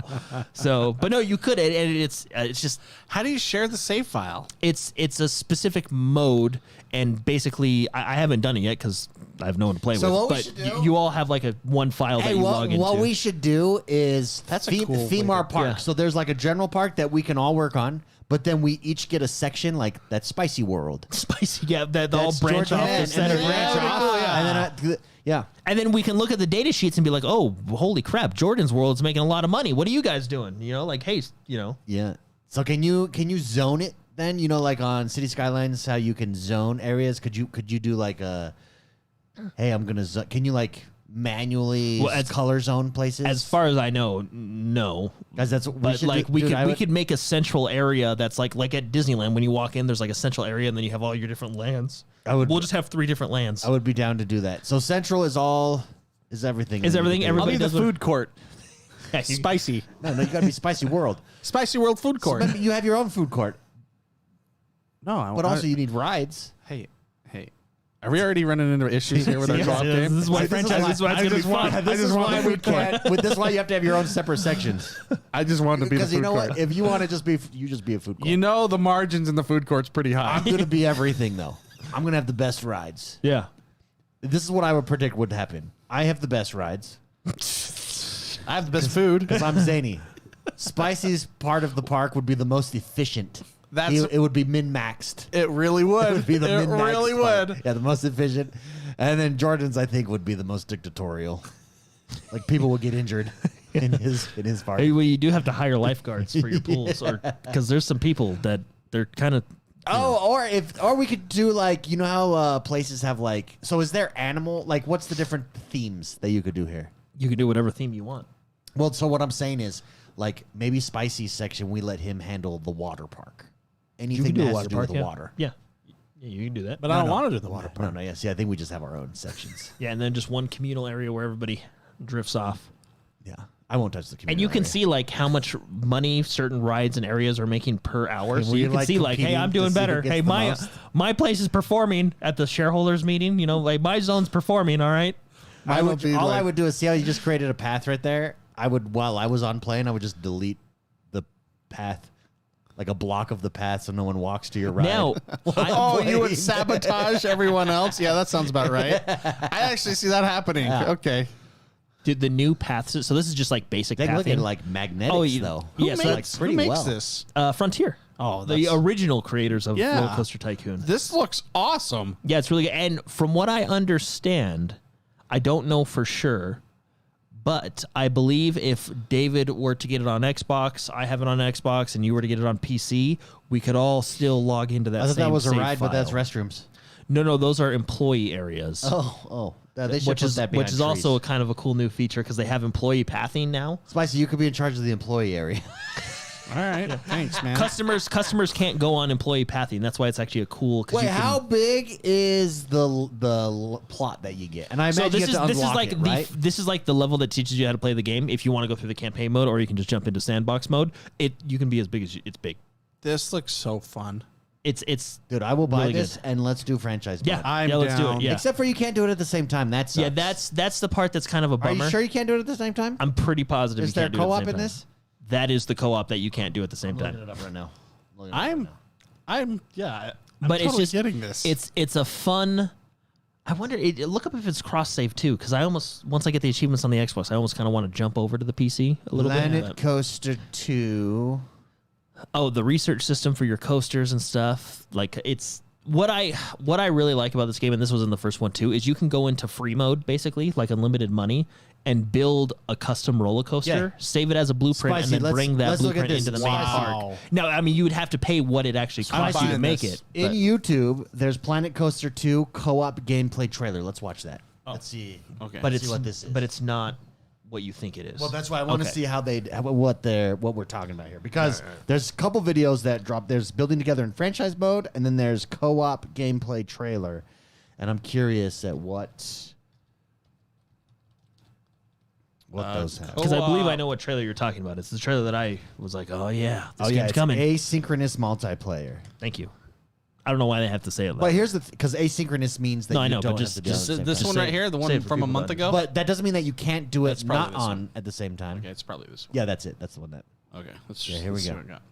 So, but no, you could, and it's just How do you share the save file? it's a specific mode, and basically I haven't done it yet because I have no one to play So with. what we But should do- you all have like one file that you log into. What we should do is That's a cool theme way our to- park. yeah. So there's like a general park that we can all work on, but then we each get a section like that spicy world. Spicy, yeah. That all That's branch off the Jordan, center. and then branch off, and then yeah. And then we can look at the data sheets and be like, oh, holy crap, Jordan's world's making a lot of money. What are you guys doing? You know, like, hey, you know. Yeah. So can you zone it then? You know, like on City Skylines, how you can zone areas. Could you do like a, hey, I'm gonna can you like manually color zone places? As far as I know, no. Guys, that's but like we could make a central area that's like at Disneyland when you walk in, there's like a central area and then you have all your different lands. We'll just have 3 different lands. I would be down to do that. So central is everything. Is everything? Everybody I'll be does the food court. Yeah, Spicy. No, you gotta be Spicy World. Spicy World food court. So you have your own food court, No, but also you need rides. Hey. Are we already running into issues here with our co-op game? This is why franchise is why it's gonna be fun. This is why we can't. This is why you have to have your own separate sections. I just wanted to be the Because food you know court. what? If you want to just be a food court. You know the margins in the food court's pretty high. I'm gonna be everything though. I'm gonna have the best rides. Yeah. This is what I would predict would happen. I have the best rides I have the best food. because I'm zany. Spicy's part of the park would be the most efficient. That's- it would be min-maxed. It really would. It would be the it min-maxed really part. would. Yeah, the most efficient. And then Jordan's, I think, would be the most dictatorial. Like people would get injured in his park. Hey, well, you do have to hire lifeguards for your pools, or because there's some people that they're kind of. Or we could do like, you know how places have like, so is there animal, like what's the different themes that you could do here? You can do whatever theme you want. Well, so what I'm saying is like maybe Spicy's section, we let him handle the water park. Anything that has to do with the water. Yeah, you can do that. But I don't want to do the water park. No, yes. Yeah, I think we just have our own sections. Yeah, and then just one communal area where everybody drifts off. Yeah. I won't touch the community. And you can area. see like how much money certain rides and areas are making per hour. And So we you can like see like, hey, competing I'm to doing see who better. gets Hey, the most. my place is performing at the shareholders meeting. You know, like my zone's performing. All right. I would do is see how you just created a path right there. While I was on plane, I would just delete the path, like a block of the path, so no one walks to your right. Now, You would sabotage everyone else? Yeah, that sounds about right. I actually see that happening. Yeah. Okay. did the new paths. So this is just like basic They look pathing. at like magnetics though. Yeah, so like pretty who makes well. this? Frontier. Oh, the original creators of Yeah. Roller Coaster Tycoon. This looks awesome. Yeah, it's really good. And from what I understand, I don't know for sure, but I believe if David were to get it on Xbox, I have it on Xbox, and you were to get it on PC, we could all still log into that. I thought that was a save ride, but that's file. restrooms. No, those are employee areas. They should which put is that behind trees. also a kind of a cool new feature because they have employee pathing now. Spicy. You could be in charge of the employee area. All right. Thanks, man. Customers can't go on employee pathing. That's why it's actually a cool. Wait, how big is the plot that you get? And I imagine you have to unlock it, right? This is like the level that teaches you how to play the game. If you want to go through the campaign mode, or you can just jump into sandbox mode. You can be as big as it's big. This looks so fun. It's Dude, I will buy really this good. and let's do franchise. Yeah, mode. let's do it. down. Yeah, Except for you can't do it at the same time. That's that's the part that's kind of a Are bummer. you sure you can't do it at the same time? I'm pretty positive. Is you there can't do it at the co-op same in time. this? That is the co-op that you can't do at the same Looking time. it up right now. I'm But totally it's just getting this. It's a fun. I wonder. Look up if it's cross save too, because once I get the achievements on the Xbox, I almost kind of want to jump over to the PC a little Planet bit. Coaster 2. Oh, the research system for your coasters and stuff. Like it's what I really like about this game, and this was in the first one too, is you can go into free mode basically, like unlimited money, and build a custom roller coaster, Yeah. save it as a blueprint, Spicy, and then bring that let's look at blueprint this. into the main Wow. park. Now, I mean, you would have to pay what it actually costs you to buying make this. it. In but- YouTube, there's Planet Coaster 2 co-op gameplay trailer. Let's watch that. Let's see. Okay. but see it's what this is. But it's not what you think it is. Well, that's why I want to Okay. see what we're talking about here, because there's a couple videos that drop. There's building together in franchise mode, and then there's co-op gameplay trailer, and I'm curious at what those have. Because I believe I know what trailer you're talking about. It's the trailer that I was like, oh yeah, this game's it's coming. asynchronous multiplayer. Thank you. I don't know why they have to say it. But here's the because asynchronous means that No, I you know, don't but have just- to do it just at the same this time. one say right it- here, the say one it for from a people month that- ago. But that doesn't mean that you can't do it That's probably not this on one. at the same time. Okay, it's probably this one. Yeah, that's it. That's the one that. Okay, let's Yeah, just here we let's see go. what got.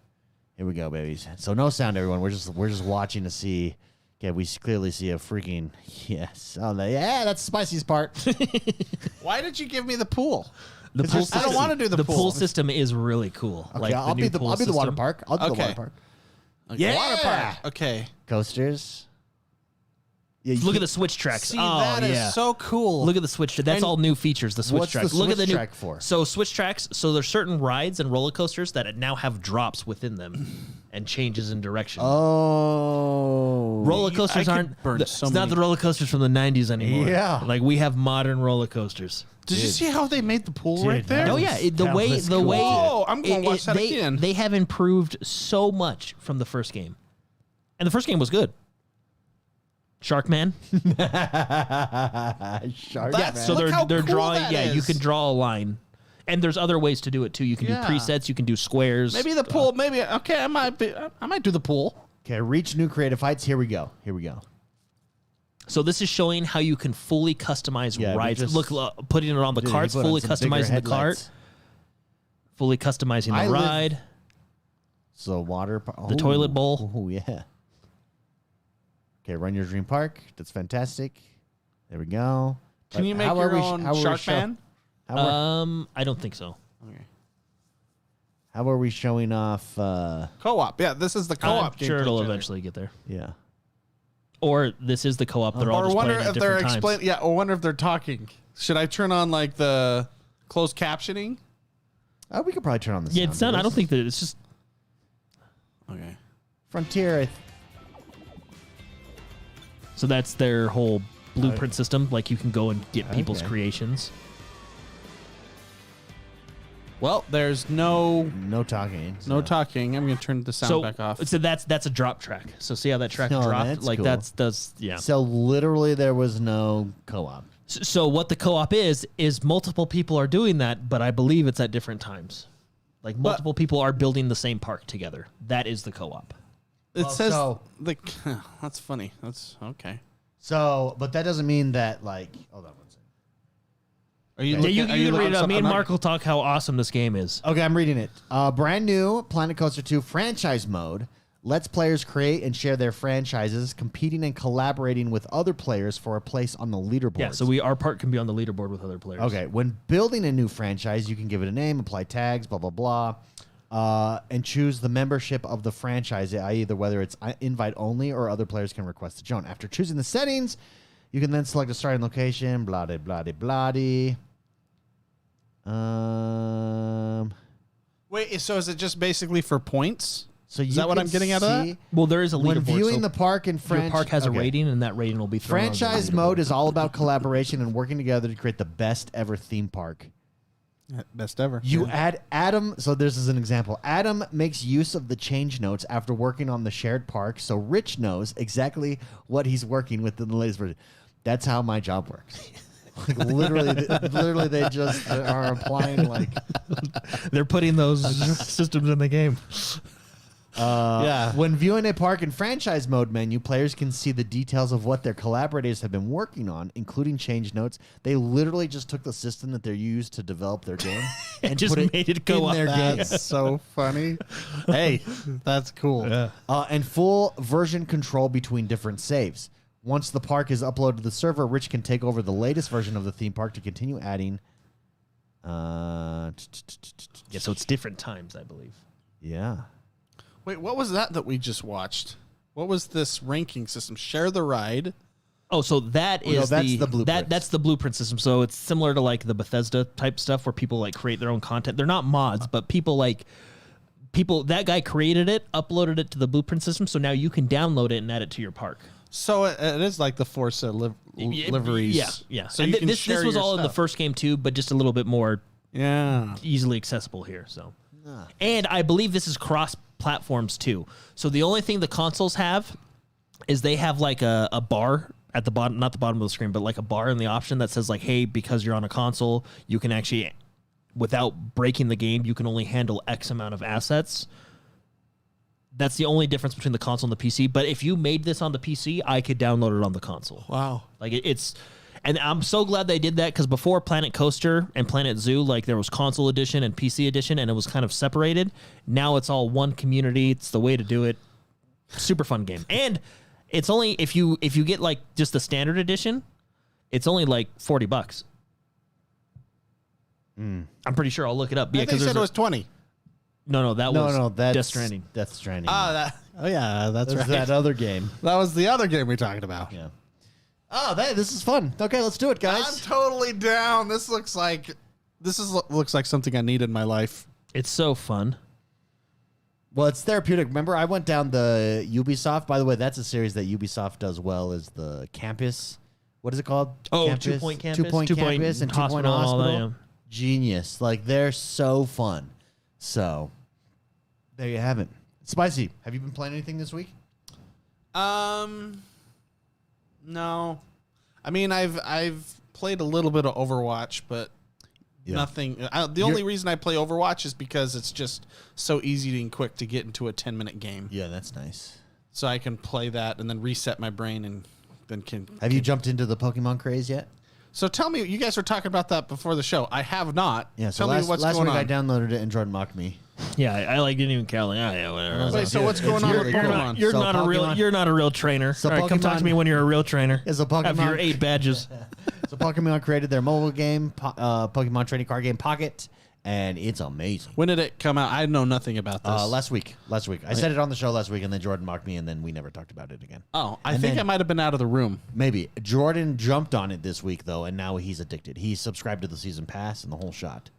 Here we go, babies. So no sound, everyone. We're just watching to see. Yeah, we clearly see a freaking yes. Oh, yeah, that's the spiciest part. Why did you give me the pool? The I don't want to do the pool pool. system is really cool. Okay, Like I'll the be new the pool water system. park. I'll do the Okay. water park. Like Yeah. a water park. Okay. Coasters. Yeah, Look at the switch tracks. See, oh, that is yeah. so cool. Look at the switch. That's And all new features. The switch what's the tracks. Look at the switch new track for? So switch tracks. So there's certain rides and roller coasters that now have drops within them, and changes in direction. Oh. Roller coasters I could aren't. burn It's so not many. the roller coasters from the '90s anymore. Yeah. like we have modern roller coasters. Did you see how they made the pool right there? that Oh was- yeah, that was cool. Whoa, I'm gonna watch that they, again. They have improved so much from the first game, and the first game was good. Sharkman. Shark. That's- Man. So Look how they're cool drawing. that Yeah, you is. can draw a line, and there's other ways to do it too. You can Yeah. do presets. You can do squares. Maybe the pool. Maybe okay. I might do the pool. Okay, reach new creative heights. Here we go. So this is showing how you can fully customize Yeah, we rides. just- Look, putting it on the Dude, carts, you put on fully some bigger customizing the cart, headlights. fully customizing I the live- ride. So water. The toilet bowl. Oh yeah. Okay, run your dream park. That's fantastic. There we go. Can you make How are your we- own how are we Shark show- Man? How are, I don't think so. Okay. how are we showing off? Co-op. Yeah, this is the co-op. I'm sure it'll gameplay eventually get there. Yeah. Or this is the co-op. They're all Or just wonder playing at if they're different times. explaining. Yeah, or wonder if they're talking. Should I turn on like the closed captioning? We could probably turn on the Yeah, sound. it's not. of I don't this. think that it's just. Okay. Frontier. So that's their whole blueprint system. Like you can go and get people's Okay. creations. Well, there's no No talking. no so. talking. I'm gonna turn the sound So, back off. so that's a drop track. So see how that track Oh, dropped? that's Like cool. that's yeah. So literally, there was no co-op. So what the co-op is multiple people are doing that, but I believe it's at different times. Like multiple people are building the same park together. That is the co-op. It Well, says so- the. That's funny. That's okay. So, but that doesn't mean that like. Hold on one second. Are you? Yeah, looking, you are can looking read it up. Me something and up? Mark will talk how awesome this game is. Okay, I'm reading it. Brand new Planet Coaster 2 franchise mode lets players create and share their franchises, competing and collaborating with other players for a place on the leaderboard. Yeah, so our part can be on the leaderboard with other players. Okay, when building a new franchise, you can give it a name, apply tags, blah, blah, blah, and choose the membership of the franchise, i.e. whether it's invite only or other players can request to join. After choosing the settings, you can then select a starting location, blah, blah, blah, blah, blah. Wait. So is it just basically for points? So Is that what I'm getting out of that? Well, there is a When leaderboard. viewing so the park and your park has a okay. rating, and that rating will be thrown on the Franchise leaderboard. mode is all about collaboration and working together to create the best ever theme park. Best ever. You Yeah. add Adam, so this is an example. Adam makes use of the change notes after working on the shared park, so Rich knows exactly what he's working with in the latest version. That's how my job works. Like literally, they just are applying like. They're putting those systems in the game. Yeah. When viewing a park in franchise mode menu, players can see the details of what their collaborators have been working on, including change notes. They literally just took the system that they used to develop their game and just put made it go in up. their game. That's so funny. Hey, that's cool. And full version control between different saves. Once the park is uploaded to the server, Rich can take over the latest version of the theme park to continue adding. Yeah, so it's different times, I believe. Yeah. Wait, what was that we just watched? What was this ranking system? Share the ride. Oh, so that No, is that's the blueprints. that's the blueprint system. So it's similar to like the Bethesda type stuff where people like create their own content. They're not mods, but people that guy created it, uploaded it to the blueprint system, so now you can download it and add it to your park. So it is like the Forza liveries. Yeah. So And you can this share was your all in the stuff. first game too, but just a little bit more Yeah. easily accessible here. So, and I believe this is cross platforms too. So the only thing the consoles have is they have like a bar at the bottom, not the bottom of the screen, but like a bar in the option that says like, hey, because you're on a console, you can actually, without breaking the game, you can only handle X amount of assets. That's the only difference between the console and the PC. But if you made this on the PC, I could download it on the console. Wow. Like it's, and I'm so glad they did that because before Planet Coaster and Planet Zoo, like there was console edition and PC edition, and it was kind of separated. Now it's all one community. It's the way to do it. Super fun game, and it's only if you get like just the standard edition, it's only like $40. I'm pretty sure I'll look it up. Yeah, they because said it was 20. No, that was that's Death Stranding. Death Stranding. Oh, yeah, that's That's right. that other game. That was the other game we talked about. Yeah. Oh, this is fun. Okay, let's do it, I'm guys. totally down. Looks like something I need in my life. It's so fun. Well, it's therapeutic. Remember, I went down the Ubisoft. By the way, that's a series that Ubisoft does well. Is the Campus? What is it called? Oh, Campus? 2-point Campus, 2-point 2-point Campus, and 2-point Hospital and all that, Hospital. yeah. Genius. Like they're so fun. So there you have it. Spicy. Have you been playing anything this week? No. I mean, I've played a little bit of Overwatch, but nothing. The only reason I play Overwatch is because it's just so easy and quick to get into a 10-minute game. Yeah, that's nice. So I can play that and then reset my brain and then Have you jumped into the Pokemon craze yet? So tell me, you guys were talking about that before the show. I have not. Yeah. So tell me what's last going week on. I downloaded it and Jordan mocked me. Yeah, I like didn't even care. Like, oh, yeah, whatever. Wait, so what's going on with Pokemon? You're So not a Pokemon- you're not a real trainer. So All right, come talk to Pokemon- me when you're a real trainer. Is a Pokemon- Have your 8 badges. So Pokemon created their mobile game, Pokemon trading card game Pocket, and it's amazing. When did it come out? I know nothing about this. Last week. I said it on the show last week, and then Jordan mocked me, and then we never talked about it again. Oh, I And think then- I might have been out of the room. Maybe. Jordan jumped on it this week, though, and now he's addicted. He subscribed to the season pass and the whole shot.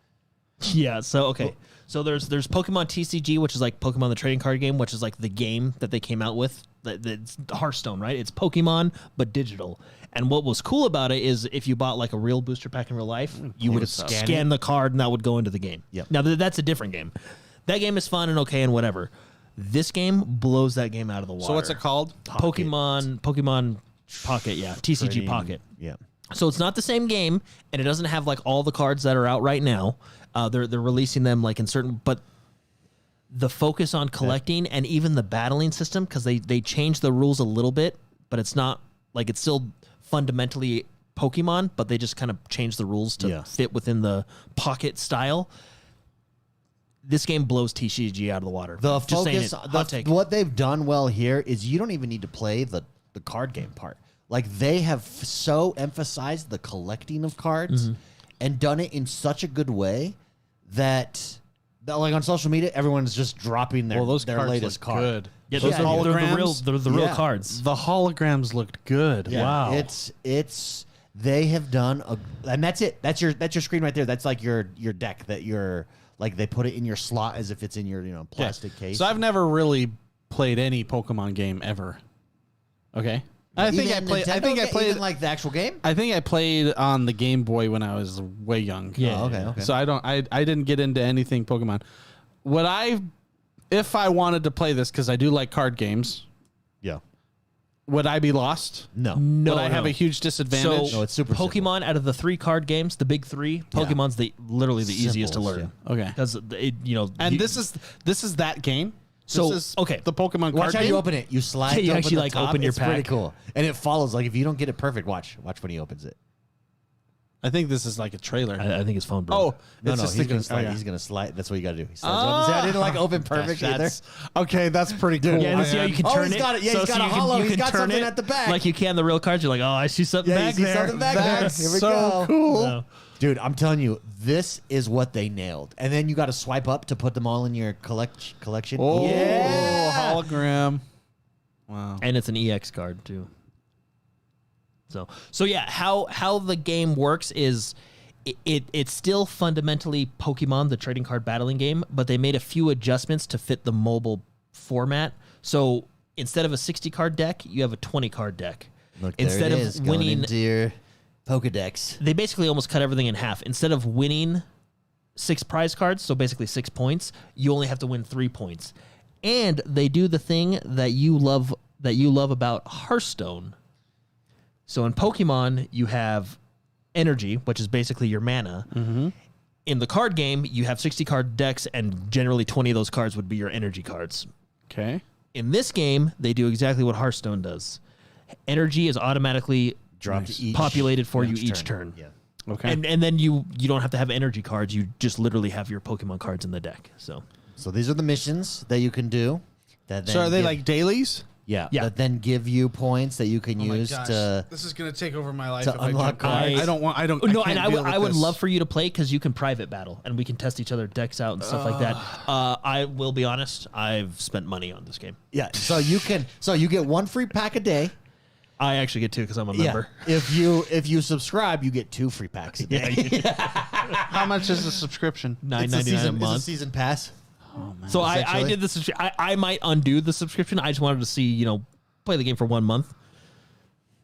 Yeah. So okay. So there's Pokemon TCG, which is like Pokemon the trading card game, which is like the game that they came out with. It's Hearthstone, right? It's Pokemon but digital. And what was cool about it is if you bought like a real booster pack in real life, you would could scan scan the card and that would go into the game. Yep. Now that's a different game. That game is fun and okay and whatever. This game blows that game out of the water. So what's it called? Pokemon Pocket, yeah. TCG Trading- Pocket. Yeah. So it's not the same game, and it doesn't have like all the cards that are out right now. They're releasing them like in certain, but the focus on collecting and even the battling system, because they changed the rules a little bit, but it's not like it's still fundamentally Pokemon, but they just kind of changed the rules to fit within the Pocket style. This game blows TCG out of the water. The Just saying focus, it. Hot take. what they've done well here is you don't even need to play the card game part. Like they have so emphasized the collecting of cards and done it in such a good way that like on social media, everyone's just dropping their Well, those their cards latest look card. good. Yeah, Those they're the real, holograms? they're the real Yeah. cards. The holograms looked good. Yeah, Wow. It's they have done and that's it. That's your screen right there. That's like your deck that you're like they put it in your slot as if it's in your plastic case. So I've never really played any Pokemon game ever. Okay. I think I played even like the actual game. I think I played on the Game Boy when I was way young. Yeah. Oh, okay. So I didn't get into anything Pokemon. If I wanted to play this, because I do like card games, Yeah. would I be lost? No. No, Would I have no. a huge disadvantage? So No, it's super Pokemon out of the 3 card games, the big 3, Pokemon's literally the easiest to Simplest, learn. Okay. Because And this is that game. So, this is okay. the Pokemon card Watch how game? you open it. You slide. You to actually, the like, top. open your It's pretty pack. cool, and it follows. Like if you don't get it perfect, watch when he opens it. I think this is like a trailer. I think it's phone, bro. Oh, No, it's no, just he's gonna thinking- slide. oh, yeah. He's gonna slide. That's what you gotta do. He slides open. See, I didn't like open perfect either. Okay, that's pretty cool. yeah, and see how you can Oh, turn he's it. got it. Yeah, he's got a you can- hollow. you He's can got turn something it at the back. like you can the real cards. You're like, oh, I see something Yeah, you back see there. something back That's there. Here we so go. cool. No. Dude, I'm telling you, this is what they nailed. And then you got to swipe up to put them all in your collection. Oh, yeah. hologram. Wow. And it's an EX card too. So yeah, how the game works is it's still fundamentally Pokemon, the trading card battling game, but they made a few adjustments to fit the mobile format. So instead of a 60 card deck, you have a 20 card deck. Look, Instead there it of is, going winning, into your Pokedex. they basically almost cut everything in half. Instead of winning 6 prize cards, so basically 6 points, you only have to win 3 points. And they do the thing that you love about Hearthstone. So in Pokemon, you have energy, which is basically your mana. In the card game, you have 60 card decks, and generally 20 of those cards would be your energy cards. Okay. In this game, they do exactly what Hearthstone does. Energy is automatically Dropped each- populated for you each each turn. Yeah. Okay. And then you don't have to have energy cards. You just literally have your Pokemon cards in the deck. So So these are the missions that you can do. So are they like dailies? Yeah, Yeah. that then give you points that you can Oh my use gosh, to. this is gonna take over my life. to If I unlock jump in. cards. I don't want. I don't. No, I and can't deal with I would this. love for you to play because you can private battle and we can test each other decks out and stuff like that. I will be honest, I've spent money on this game. Yeah, so you get one free pack a day. I actually get 2 because I'm a Yeah, member. if you subscribe, you get 2 free packs a day. How much is the subscription? It's a $9.99 a season, month. it's a season pass. So I essentially. did the subscription. I might undo the subscription. I just wanted to see, play the game for 1 month,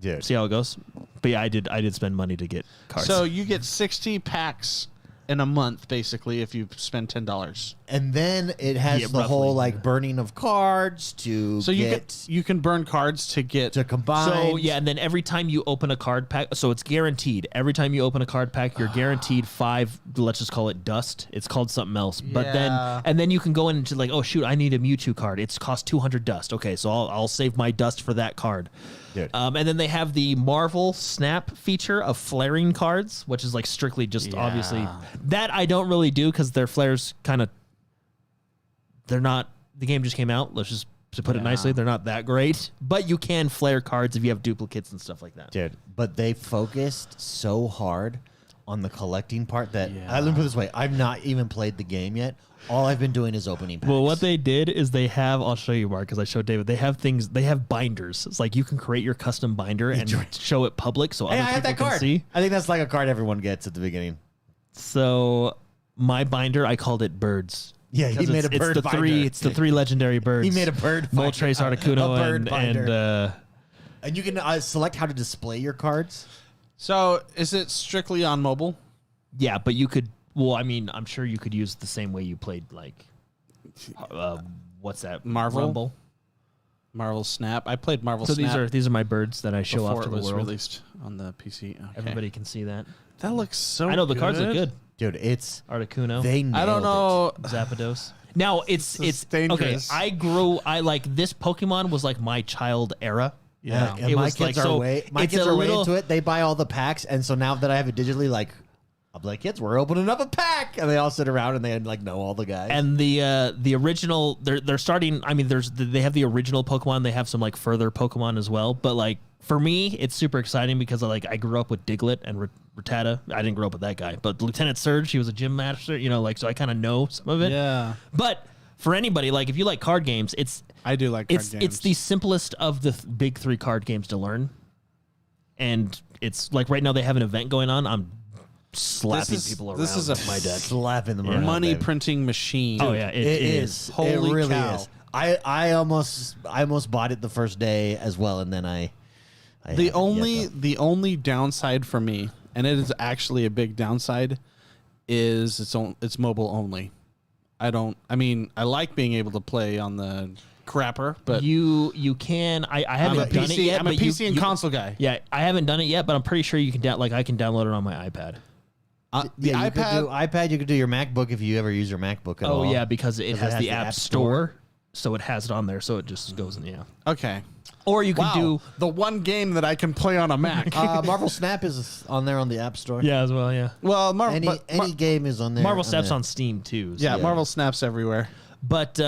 Dude. see how it goes. But yeah, I did spend money to get cards. So you get 60 packs in a month, basically, if you spend $10. And then it has Yeah, the roughly, whole yeah. like burning of cards to So get you can burn cards to get. to combine. So yeah, and then every time you open a card pack, so it's guaranteed. Every time you open a card pack, you're guaranteed 5. Let's just call it dust. It's called something else. But Yeah. then you can go in and just like, oh shoot, I need a Mewtwo card. It's cost 200 dust. Okay, so I'll save my dust for that card. Dude. And then they have the Marvel Snap feature of flaring cards, which is like strictly just obviously that I don't really do because their flares kind of they're not. The game just came out. Let's just to put it nicely, they're not that great. But you can flare cards if you have duplicates and stuff like that. Dude, but they focused so hard on the collecting part that let me put it this way: I've not even played the game yet. All I've been doing is opening packs. Well, what they did is they have, I'll show you, Mark, because I showed David, they have binders. It's like you can create your custom binder and show it public so Hey, other I have people that can card. see. I think that's like a card everyone gets at the beginning. So my binder, I called it Birds. Yeah, he Because made a it's bird the binder. It's the 3 legendary birds. He made a bird binder. Moltres, Articuno, A bird binder. and And you can select how to display your cards. So is it strictly on mobile? yeah, but you could, well, I mean, I'm sure you could use the same way you played, like, what's that? Marvel? Rumble. Marvel Snap. I played Marvel So Snap. these are my birds that I show before off to it the was world. released on the PC. Okay. Everybody can see that. That looks so. I know the cards look good. Dude, it's Articuno. they nailed I don't know. Zapdos. Now it's This is okay. dangerous. I like this Pokemon was like my child era. Yeah, and It my was kids like- are so way it's a way little- into it. They buy all the packs, and so now that I have it digitally, like I'll be like, kids, we're opening up a pack, and they all sit around and they like know all the guys. And the original they're starting. I mean, they have the original Pokemon. They have some like further Pokemon as well. But like for me, it's super exciting because I grew up with Diglett and Rattata. I didn't grow up with that guy, but Lieutenant Surge, he was a gym master. So I kind of know some of it. Yeah, But for anybody, like if you like card games, I do like card it's games. the simplest of the big 3 card games to learn. And it's like right now they have an event going on. I'm slapping people around this is a my deck. slapping them around. money baby. printing machine. Oh yeah, It is. Holy it really cow. is. I almost bought it the first day as well, and then I The haven't yet, though. the only downside for me, and it is actually a big downside, is it's mobile only. I like being able to play on the crapper, but you can. I haven't I'm a done PC, it yet. I'm a but you- PC and you- console guy. Yeah, I haven't done it yet, but I'm pretty sure you can I can download it on my iPad. The Yeah, you could do iPad. iPad. You could do your MacBook if you ever use your MacBook at all. Oh yeah, because it has has the the App App Store, so it has it on there, so it just goes in. Yeah. Okay. Or you can Wow, do the one game that I can play on a Mac. Marvel Snap is on there on the App Store. as well. Yeah. well, Marvel, Any game is on there. Marvel Snap's there. on Steam too. So. yeah, Marvel Snaps everywhere. But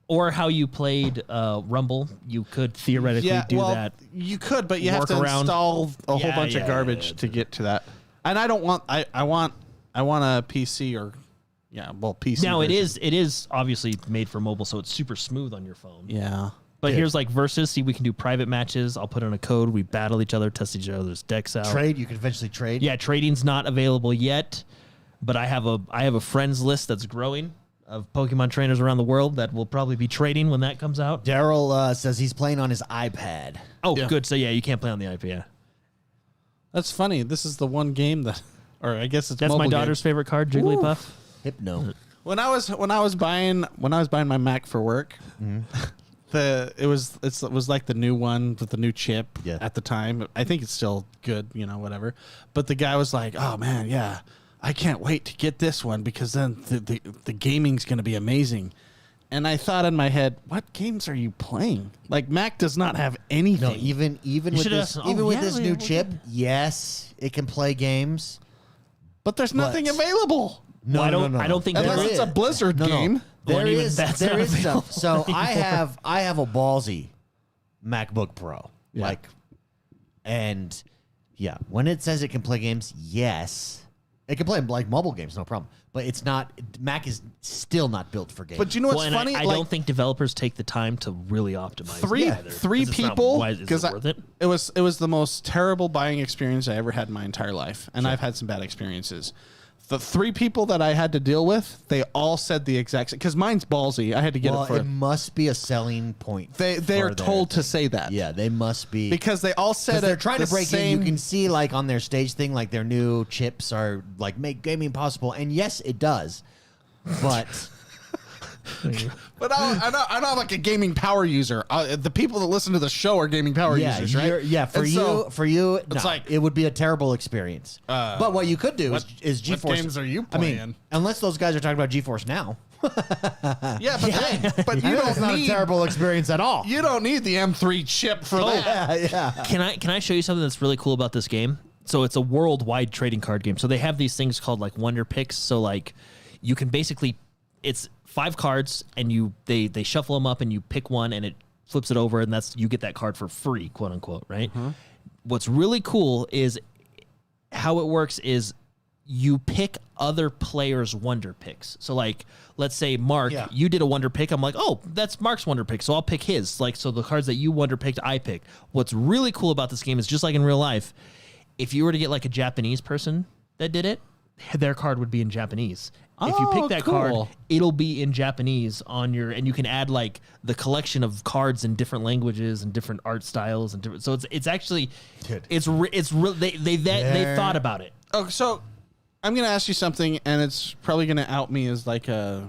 or how you played Rumble, you could theoretically do that. You could, but you have Work to around. install a whole bunch Yeah, of garbage to get to that. And I don't want. I want a PC or PC. Now version. it is obviously made for mobile, so it's super smooth on your phone. Yeah. But here's like versus. See, we can do private matches. I'll put in a code. We battle each other, test each other's decks out. Trade. You can eventually trade. Yeah, trading's not available yet, but I have a friends list that's growing of Pokemon trainers around the world that will probably be trading when that comes out. Daryl says he's playing on his iPad. Oh, Yeah. good. So yeah, you can't play on the iPad. That's funny. This is the one game that, or I guess it's That's my mobile daughter's favorite card, Jigglypuff. Hypno. When I was buying my Mac for work, it was like the new one with the new chip Yeah. at the time. I think it's still good, whatever. But the guy was like, "Oh man, yeah, I can't wait to get this one because then the gaming's going to be amazing." And I thought in my head, "What games are you playing? Like Mac does not have anything." No, even with should've this asked- even oh, with yeah, this yeah, new what chip, yes, it can play games. but there's nothing available No, Well, no. I don't think unless there it's is. a Blizzard No, no. game. There Well, even is that's not stuff. available So I have a ballsy MacBook Pro. Yeah. And yeah, when it says it can play games, yes. It can play like mobile games, no problem. But it's not. Mac is still not built for games. But you know what's and funny? I don't think developers take the time to really optimize three either. people Because it was the most terrible buying experience I ever had in my entire life, and I've had some bad experiences. The 3 people that I had to deal with, they all said the exact same. Because mine's ballsy. I had to get it for. It must be a selling point. They are told to say that. Yeah, they must be Because they all said they're trying to break in. You same. can see like on their stage thing, like their new chips are like make gaming possible, and yes, it does. But But I'm not like a gaming power user. The people that listen to the show are gaming power users, right? For you, it's no, like- it would be a terrible experience. But what you could do is GeForce. What games are you I mean, playing? unless those guys are talking about GeForce Now, Yeah, but you that's don't not a need terrible experience at all. you don't need the M3 chip for that. Yeah. Can I show you something that's really cool about this game? So it's a worldwide trading card game. So they have these things called like Wonder Picks. So like you can basically, it's 5 cards and they shuffle them up and you pick one and it flips it over and you get that card for free, quote unquote, right? What's really cool is how it works is you pick other players' Wonder Picks. So like, let's say Mark, you did a Wonder Pick. I'm like, oh, that's Mark's Wonder Pick. So I'll pick his. Like, so the cards that you Wonder Picked, I picked. What's really cool about this game is just like in real life, if you were to get like a Japanese person that did it, their card would be in Japanese. If you pick that card, it'll be in Japanese on your, and you can add like the collection of cards in different languages and different art styles and different. So it's actually, it's real. They thought about it. Oh, so I'm gonna ask you something, and it's probably gonna out me as like I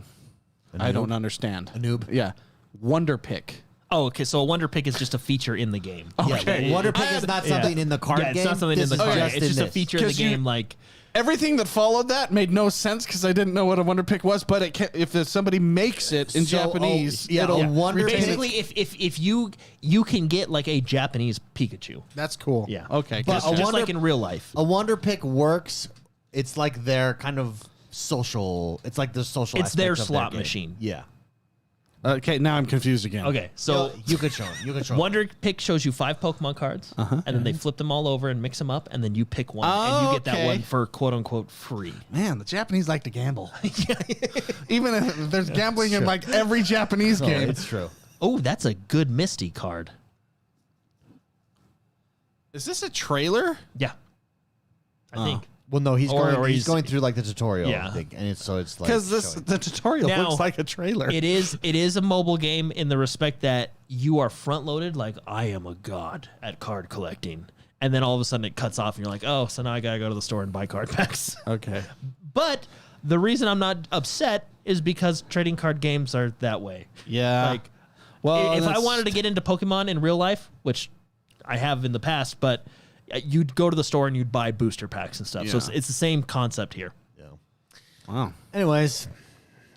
don't understand. A noob. Yeah, Wonder Pick. Oh, okay. So a Wonder Pick is just a feature in the game. Yeah, Wonder Pick is not something in the card game. It's not something in the card. It's just a feature in the 'Cause you- game. Like Everything that followed that made no sense because I didn't know what a Wonder Pick was. But it can, if somebody makes it in Japanese, it'll Wonder Pick. basically, if you can get like a Japanese Pikachu. That's cool. Yeah. Okay. But Just like in real life. A Wonder Pick works. It's like their kind of social. It's like the social. It's their aspect of slot game. machine. Yeah. Okay. Now I'm confused again. Okay, so You could show them. You could show 'em. Wonder Pick shows you 5 Pokemon cards, and then they flip them all over and mix them up, and then you pick one, and you get that one for quote unquote free. Man, the Japanese like to gamble. Even if there's gambling in like every Japanese game. It's true. Oh, that's a good Misty card. Is this a trailer? Yeah, I think. Well, no, he's Or going. He's he's- going through like the tutorial. Yeah. thing, and it's like Because showing. the tutorial Now, looks like a trailer. It is a mobile game in the respect that you are front loaded. Like I am a god at card collecting, and then all of a sudden it cuts off, and you're like, oh, so now I gotta go to the store and buy card packs. Okay. But the reason I'm not upset is because trading card games are that way. Yeah. Like, well, if I that's- wanted to get into Pokemon in real life, which I have in the past, but you'd go to the store and you'd buy booster packs and stuff. So Yeah. it's the same concept here. Wow. Anyways,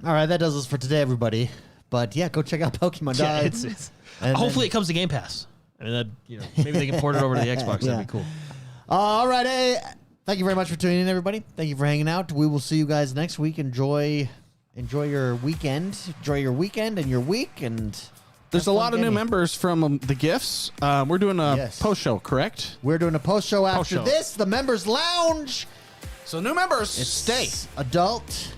all right, that does us for today, everybody. But yeah, go check out Pokemon. Yeah, Die. And hopefully it comes to Game Pass. I mean, that maybe they can port it over to the Xbox. Yeah. That'd be cool. All right, hey, thank you very much for tuning in, everybody. Thank you for hanging out. We will see you guys next week. Enjoy your weekend. Enjoy your weekend and your week. And There's a lot of new members from the gifts. We're doing a Yes. post show, correct? we're doing a post show after show. this. The members lounge. So new members, Stay adult.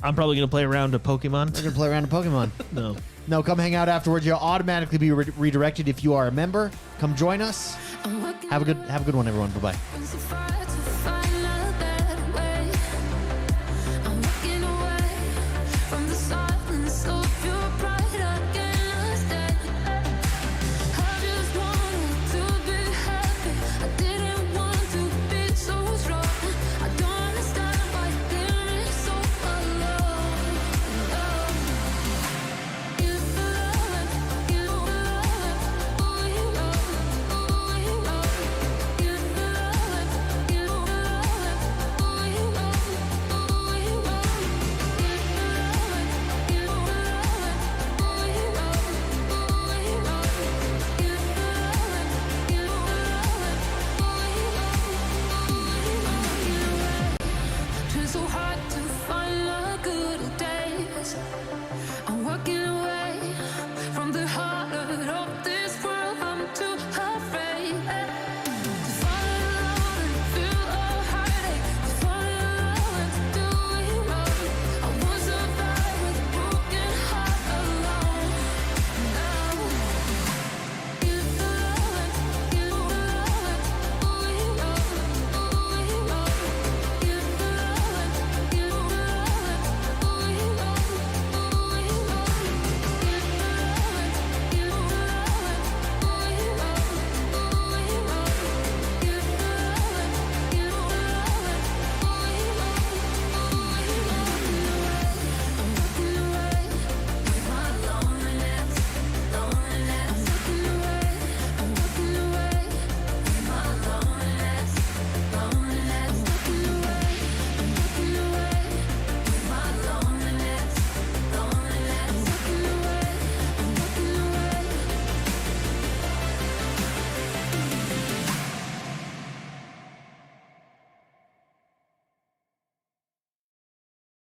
I'm probably gonna play around a Pokemon. We're gonna play around a Pokemon. No. No, come hang out afterwards. You'll automatically be redirected if you are a member. Come join us. Have a good one, everyone. Bye bye. Brings the fire to fire.